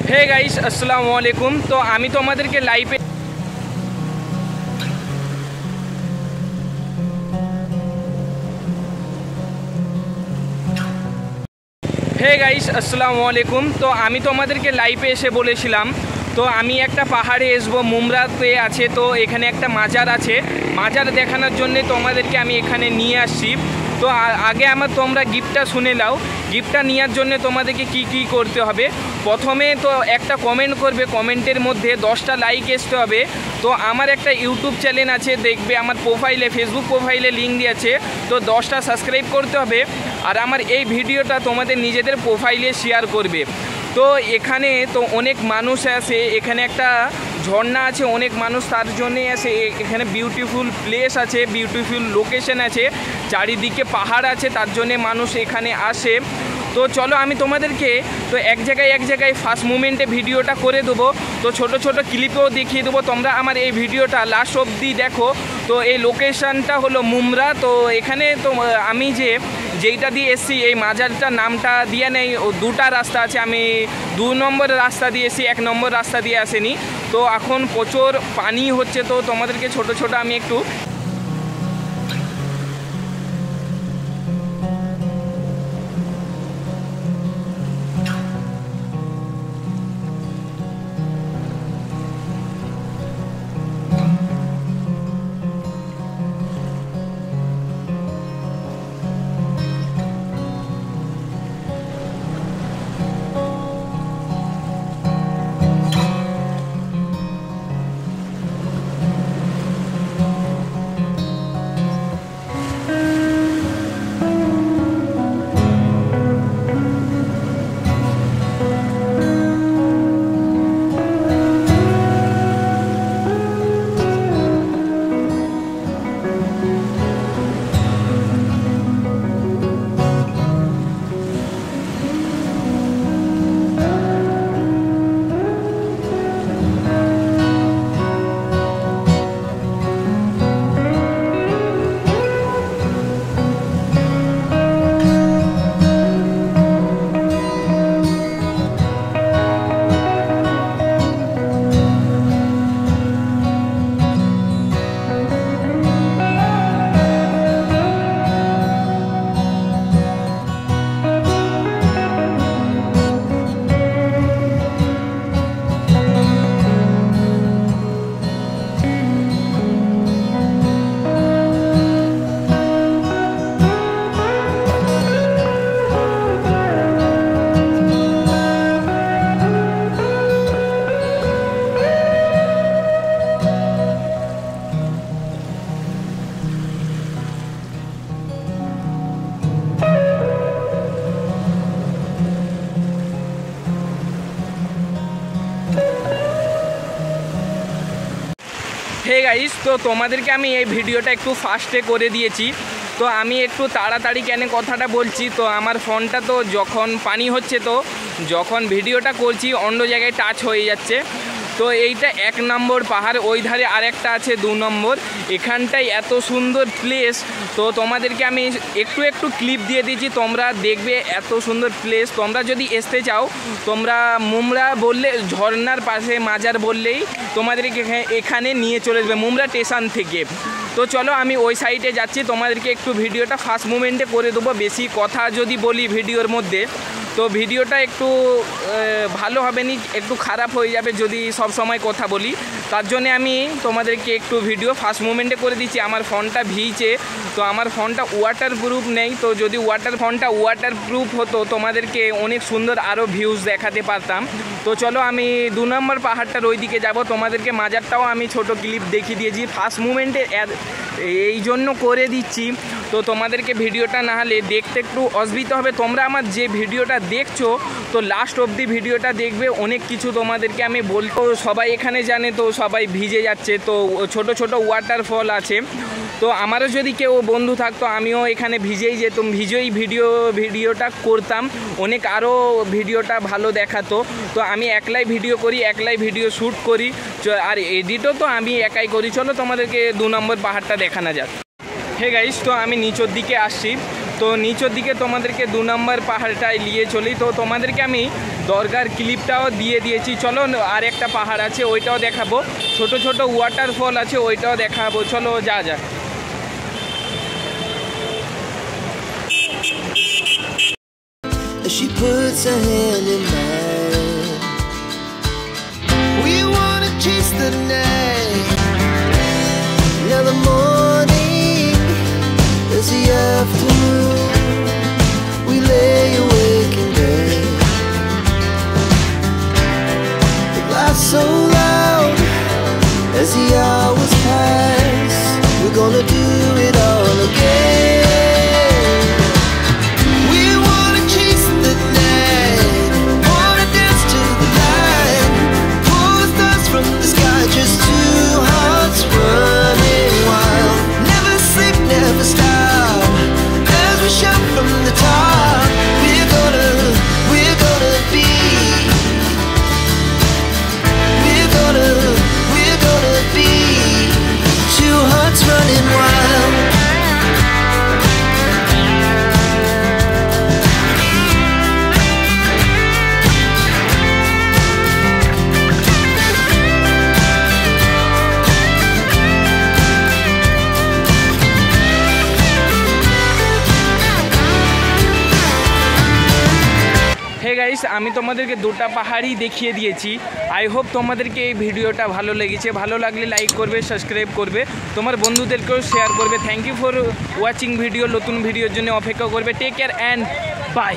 Hey guys अस्सलाम वालेकुम। तो आमी तोमादेरके लाइभे हे गाइस अस्सलाम वालेकुम। तो आमी तोमादेरके लाइभे एसे बोलेछिलाम तो आमी एकटा पाहाड़े आसबो, मुमराते आछे। तो एखाने एकटा माजार आछे, माजार देखानोर जन्य तोमादेरके आमी एखाने निये आसछि। तो आगे आमार तोमरा गिफ्टटा शुने नाओ। गिफ्टटा नेওয়ার জন্য তোমাদেরকে কি করতে হবে, প্রথমে তো একটা কমেন্ট করবে, কমেন্টের মধ্যে 10টা লাইক আসতে হবে। তো আমার একটা ইউটিউব চ্যানেল আছে, দেখবে আমার প্রোফাইলে, ফেসবুক প্রোফাইলে লিঙ্ক দিয়ে আছে। তো 10টা সাবস্ক্রাইব করতে হবে আর আমার এই ভিডিওটা তোমাদের নিজেদের প্রোফাইলে শেয়ার করবে। তো এখানে তো অনেক মানুষ আছে, এখানে একটা ঝর্ণা আছে, অনেক মানুষ তার জন্যই আসে। এখানে বিউটিফুল প্লেস আছে, বিউটিফুল লোকেশন আছে, চারিদিকে পাহাড় আছে, তার জন্যে মানুষ এখানে আসে। তো চলো আমি তোমাদেরকে তো এক জায়গায় ফার্স্ট মুমেন্টে ভিডিওটা করে দেবো। তো ছোট ছোট ক্লিপেও দেখিয়ে দেবো, তোমরা আমার এই ভিডিওটা লাস্ট অবধি দেখো। তো এই লোকেশানটা হলো মুমরা। তো এখানে তো আমি যেইটা দিয়ে এসছি, এই মাজারটার নামটা দিয়ে নেই, দুটা রাস্তা আছে। আমি 2 নম্বর রাস্তা দিয়ে এসছি, 1 নম্বর রাস্তা দিয়ে আসেনি। তো এখন প্রচুর পানি হচ্ছে, তো তোমাদেরকে ছোট ছোট আমি একটু হে গাইস। তো তোমাদেরকে আমি এই ভিডিওটা একটু ফাস্টে করে দিয়েছি। তো আমি একটু তাড়াতাড়ি কেন কথাটা বলছি, তো আমার ফোনটা তো যখন পানি হচ্ছে, তো যখন ভিডিওটা করছি অন্য জায়গায় টাচ হয়ে যাচ্ছে। তো এইটা 1 নম্বর পাহাড়, ওই ধারে আরেকটা আছে 2 নম্বর। এখানটায় এত সুন্দর প্লেস, তো তোমাদেরকে আমি একটু ক্লিপ দিয়ে দিয়েছি, তোমরা দেখবে এত সুন্দর প্লেস। তোমরা যদি আসতে চাও, তোমরা মুমরা বললে, ঝর্নার পাশে মাজার বললেই তোমাদেরকে এখানে নিয়ে চলে যাবে মুমরা স্টেশন থেকে। তো চলো আমি ওই সাইডে যাচ্ছি, তোমাদেরকে একটু ভিডিওটা ফার্স্ট মুমেন্টে করে দেবো। বেশি কথা যদি বলি ভিডিওর মধ্যে, তো ভিডিওটা একটু ভালো হবে না, একটু খারাপ হয়ে যাবে যদি সব সময় কথা বলি। তার জন্য আমি তোমাদেরকে একটু ভিডিও ফার্স্ট মুমেন্টে করে দিচ্ছি। আমার ফোনটা ভিজে, তো আমার ফোনটা ওয়াটার প্রুফ নেই। তো যদি ফোনটা ওয়াটার প্রুফ হতো, তোমাদেরকে অনেক সুন্দর আরও ভিউজ দেখাতে পারতাম। তো চলো আমি 2 নম্বর পাহাড়টার ওই দিকে যাবো। তোমাদেরকে মাজারটাও আমি ছোট ক্লিপ দেখিয়ে দিয়েছি, ফার্স্ট মুমেন্টে এই জন্য করে দিচ্ছি। তো তোমাদেরকে ভিডিওটা না হলে দেখতে একটু অসুবিধা হবে। তোমরা আমার যে ভিডিওটা দেখছো, তো লাস্ট অবধি ভিডিওটা দেখবে, অনেক কিছু তোমাদেরকে আমি বলবো। সবাই এখানে জানে, তো সবাই ভিজে যাচ্ছে, তো ছোট ছোট ওয়াটারফল আছে। তো আমারও যদি কেউ বন্ধু থাকতো, আমিও এখানে ভিজেই যেতাম, ভিজেই ভিডিওটা করতাম, অনেক আরও ভিডিওটা ভালো দেখাতো। তো আমি একলাই ভিডিও করি, একলাই ভিডিও শ্যুট করি, আর এডিটও তো আমি একাই করি। চলো তোমাদেরকে 2 নম্বর পাহাড়টা দেখানো যাক। হে গাইস, তো আমি নিচের দিকে আসছি। তো নিচের দিকে তোমাদেরকে 2 নম্বর পাহাড়টায় নিয়ে চলি। তো তোমাদেরকে আমি দরগার ক্লিপটাও দিয়ে দিয়েছি, চলো আর একটা পাহাড় আছে ওইটাও দেখাবো, ছোট ছোট ওয়াটারফল আছে ওইটাও দেখাবো, চলো যা যা। She puts her hand in mine. We wanna chase the night. Now the morning is the afternoon. We lay awake in bed. The laughs so loud as the hours pass. We're gonna do it all again. Just two hearts running wild. Never sleep, never stop. As we shout from the top, we're gonna be. We're gonna be. Two hearts running wild. Hey guys, আমি তোমাদেরকে 2টা পাহাড়ই দেখিয়ে দিয়েছি। I hope তোমাদেরকে এই ভিডিওটা ভালো লেগেছে। ভালো লাগলে লাইক করবে, সাবস্ক্রাইব করবে, তোমার বন্ধুদেরকেও শেয়ার করবে। Thank you for watching video. নতুন ভিডিওর জন্য অপেক্ষা করবে। Take care and by.